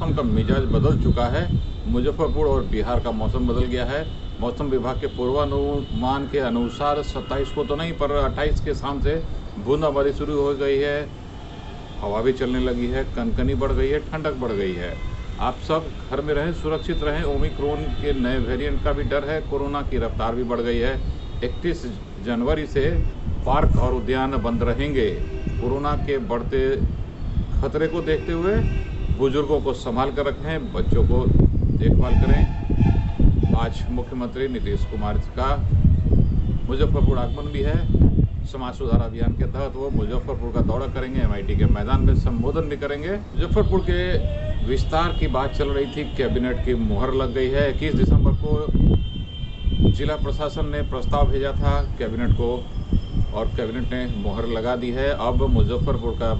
मौसम का मिजाज बदल चुका है। मुजफ्फरपुर और बिहार का मौसम बदल गया है। मौसम विभाग के पूर्वानुमान के अनुसार 27 को तो नहीं, पर 28 के शाम से बूंदाबांदी शुरू हो गई है। हवा भी चलने लगी है, कनकनी बढ़ गई है, ठंडक बढ़ गई है। आप सब घर में रहें, सुरक्षित रहें। ओमिक्रॉन के नए वेरिएंट का भी डर है। कोरोना की रफ्तार भी बढ़ गई है। 31 जनवरी से पार्क और उद्यान बंद रहेंगे। कोरोना के बढ़ते खतरे को देखते हुए बुजुर्गों को संभाल कर रखें, बच्चों को देखभाल करें। आज मुख्यमंत्री नीतीश कुमार का मुजफ्फरपुर आगमन भी है। समाज सुधार अभियान के तहत वो मुजफ्फरपुर का दौरा करेंगे, MIT के मैदान में संबोधन भी करेंगे। मुजफ्फरपुर के विस्तार की बात चल रही थी, कैबिनेट की मुहर लग गई है। 21 दिसंबर को जिला प्रशासन ने प्रस्ताव भेजा था कैबिनेट को और कैबिनेट ने मुहर लगा दी है। अब मुजफ्फरपुर का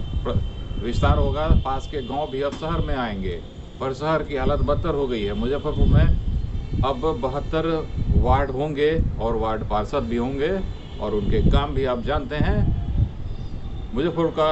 विस्तार होगा। पास के गांव भी अब शहर में आएंगे, पर शहर की हालत बदतर हो गई है। मुजफ्फरपुर में अब 72 वार्ड होंगे और वार्ड पार्षद भी होंगे और उनके काम भी आप जानते हैं। मुजफ्फरपुर का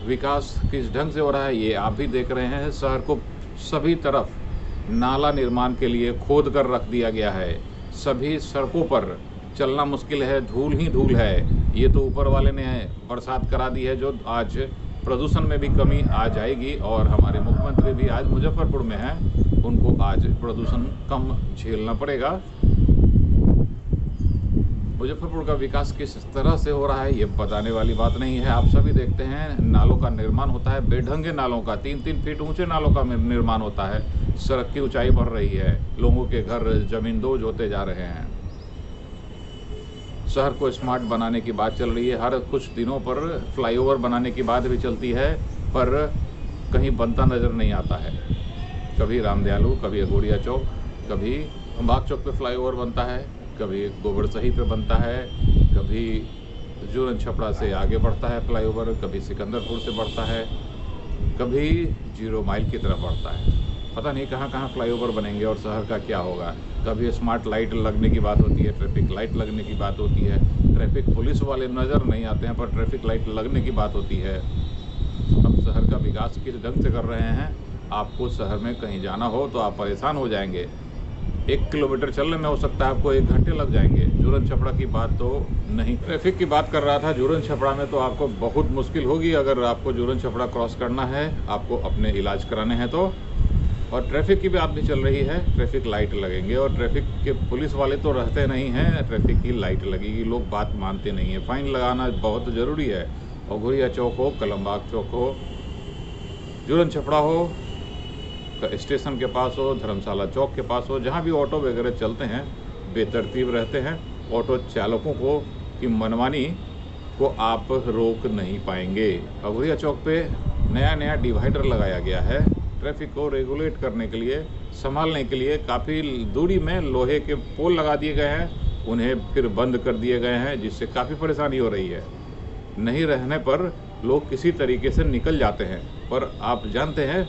विकास किस ढंग से हो रहा है ये आप भी देख रहे हैं। शहर को सभी तरफ नाला निर्माण के लिए खोद कर रख दिया गया है। सभी सड़कों पर चलना मुश्किल है, धूल ही धूल है। ये तो ऊपर वाले ने बरसात करा दी है, जो आज प्रदूषण में भी कमी आ जाएगी। और हमारे मुख्यमंत्री भी आज मुजफ्फरपुर में हैं, उनको आज प्रदूषण कम झेलना पड़ेगा। मुजफ्फरपुर का विकास किस तरह से हो रहा है ये बताने वाली बात नहीं है। आप सभी देखते हैं नालों का निर्माण होता है, बेढंगे नालों का, 3-3 फीट ऊंचे नालों का निर्माण होता है। सड़क की ऊंचाई बढ़ रही है, लोगों के घर जमीन दोज होते जा रहे हैं। शहर को स्मार्ट बनाने की बात चल रही है। हर कुछ दिनों पर फ्लाईओवर बनाने की बात भी चलती है, पर कहीं बनता नज़र नहीं आता है। कभी रामदयालु, कभी अघोरिया चौक, कभी बाग चौक पे फ्लाईओवर बनता है, कभी गोबरसही पे बनता है, कभी जूरन छपड़ा से आगे बढ़ता है फ्लाईओवर, कभी सिकंदरपुर से बढ़ता है, कभी 0 माइल की तरफ बढ़ता है। पता नहीं कहाँ कहाँ फ्लाईओवर बनेंगे और शहर का क्या होगा। कभी स्मार्ट लाइट लगने की बात होती है, ट्रैफिक लाइट लगने की बात होती है। ट्रैफिक पुलिस वाले नज़र नहीं आते हैं, पर ट्रैफिक लाइट लगने की बात होती है। हम शहर का विकास किस ढंग से कर रहे हैं। आपको शहर में कहीं जाना हो तो आप परेशान हो जाएंगे। 1 किलोमीटर चलने में हो सकता है आपको 1 घंटे लग जाएंगे। जूरन छपड़ा की बात तो नहीं, ट्रैफिक की बात कर रहा था। जूरन छपड़ा में तो आपको बहुत मुश्किल होगी अगर आपको जूरन छपड़ा क्रॉस करना है, आपको अपने इलाज कराने हैं तो। और ट्रैफिक की बात भी चल रही है, ट्रैफिक लाइट लगेंगे और ट्रैफिक के पुलिस वाले तो रहते नहीं हैं। ट्रैफिक की लाइट लगेगी, लोग बात मानते नहीं हैं। फाइन लगाना बहुत ज़रूरी है। अघोरिया चौक हो, कलमबाग चौक हो, जूरन छपड़ा हो, स्टेशन के पास हो, धर्मशाला चौक के पास हो, जहाँ भी ऑटो वगैरह चलते हैं बेतरतीब रहते हैं। ऑटो चालकों को की मनमानी को आप रोक नहीं पाएंगे। अघोरिया चौक पे नया डिवाइडर लगाया गया है। ट्रैफिक को रेगुलेट करने के लिए, संभालने के लिए काफ़ी दूरी में लोहे के पोल लगा दिए गए हैं, उन्हें फिर बंद कर दिए गए हैं, जिससे काफ़ी परेशानी हो रही है। नहीं रहने पर लोग किसी तरीके से निकल जाते हैं। पर आप जानते हैं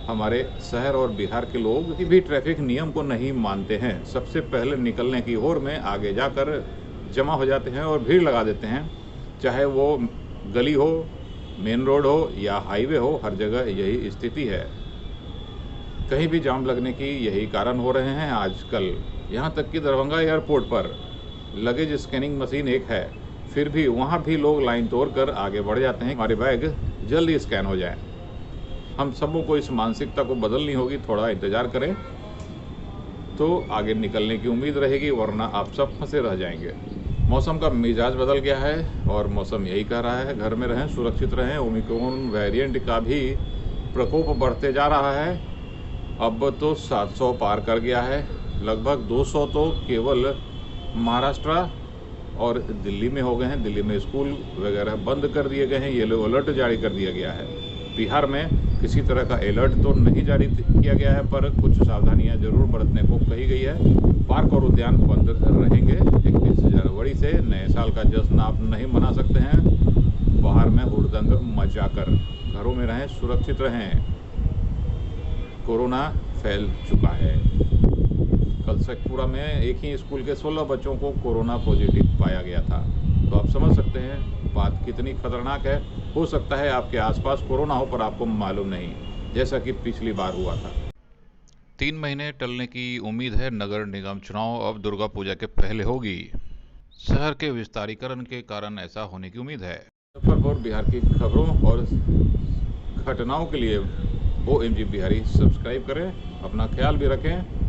हमारे शहर और बिहार के लोग भी ट्रैफिक नियम को नहीं मानते हैं। सबसे पहले निकलने की होड़ में आगे जाकर जमा हो जाते हैं और भीड़ लगा देते हैं। चाहे वो गली हो, मेन रोड हो या हाईवे हो, हर जगह यही स्थिति है। कहीं भी जाम लगने की यही कारण हो रहे हैं आजकल। यहाँ तक कि दरभंगा एयरपोर्ट पर लगेज स्कैनिंग मशीन एक है, फिर भी वहाँ भी लोग लाइन तोड़कर आगे बढ़ जाते हैं। हमारे बैग जल्दी स्कैन हो जाएं। हम सबों को इस मानसिकता को बदलनी होगी। थोड़ा इंतज़ार करें तो आगे निकलने की उम्मीद रहेगी, वरना आप सब फंसे रह जाएंगे। मौसम का मिजाज बदल गया है और मौसम यही कह रहा है, घर में रहें, सुरक्षित रहें। ओमिक्रॉन वेरिएंट का भी प्रकोप बढ़ते जा रहा है। अब तो 700 पार कर गया है। लगभग 200 तो केवल महाराष्ट्र और दिल्ली में हो गए हैं। दिल्ली में स्कूल वगैरह बंद कर दिए गए हैं, येलो अलर्ट जारी कर दिया गया है। बिहार में किसी तरह का अलर्ट तो नहीं जारी किया गया है, पर कुछ सावधानियां जरूर बरतने को कही गई है। पार्क और उद्यान बंद रहेंगे। 31 जनवरी से नए साल का जश्न आप नहीं मना सकते हैं बाहर में हुड़दंग मचाकर। घरों में रहें, सुरक्षित रहें। कोरोना फैल चुका है। कल शेखपुरा में एक ही स्कूल के 16 बच्चों को कोरोना पॉजिटिव पाया गया था। तो आप समझ सकते हैं बात कितनी खतरनाक है। हो सकता है आपके आसपास कोरोना हो पर आपको मालूम नहीं। जैसा कि पिछली बार हुआ था। 3 महीने टलने की उम्मीद है। नगर निगम चुनाव अब दुर्गा पूजा के पहले होगी। शहर के विस्तारीकरण के कारण ऐसा होने की उम्मीद है। मुजफ्फरपुर बिहार की खबरों और घटनाओं के लिए OMG बिहारी सब्सक्राइब करें। अपना ख्याल भी रखें।